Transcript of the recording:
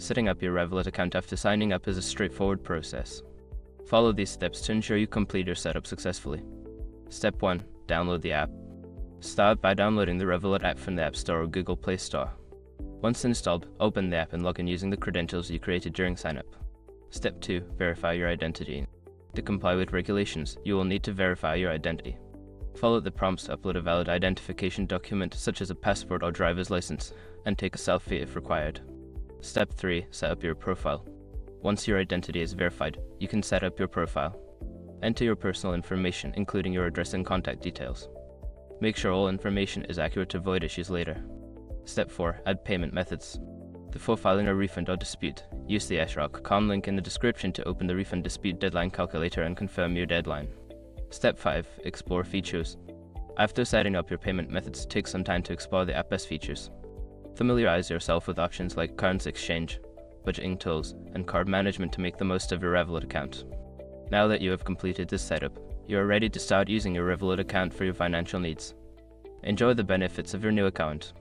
Setting up your Revolut account after signing up is a straightforward process. Follow these steps to ensure you complete your setup successfully. Step 1. Download the app. Start by downloading the Revolut app from the App Store or Google Play Store. Once installed, open the app and log in using the credentials you created during signup. Step 2. Verify your identity. To comply with regulations, you will need to verify your identity. Follow the prompts to upload a valid identification document such as a passport or driver's license, and take a selfie if required. Step 3. Set up your profile. Once your identity is verified, you can set up your profile. Enter your personal information, including your address and contact details. Make sure all information is accurate to avoid issues later. Step 4. Add payment methods. Before filing a refund or dispute, use the SROC.com link in the description to open the refund dispute deadline calculator and confirm your deadline. Step 5. Explore features. After setting up your payment methods, take some time to explore the app's features. Familiarize yourself with options like currency exchange, budgeting tools, and card management to make the most of your Revolut account. Now that you have completed this setup, you are ready to start using your Revolut account for your financial needs. Enjoy the benefits of your new account.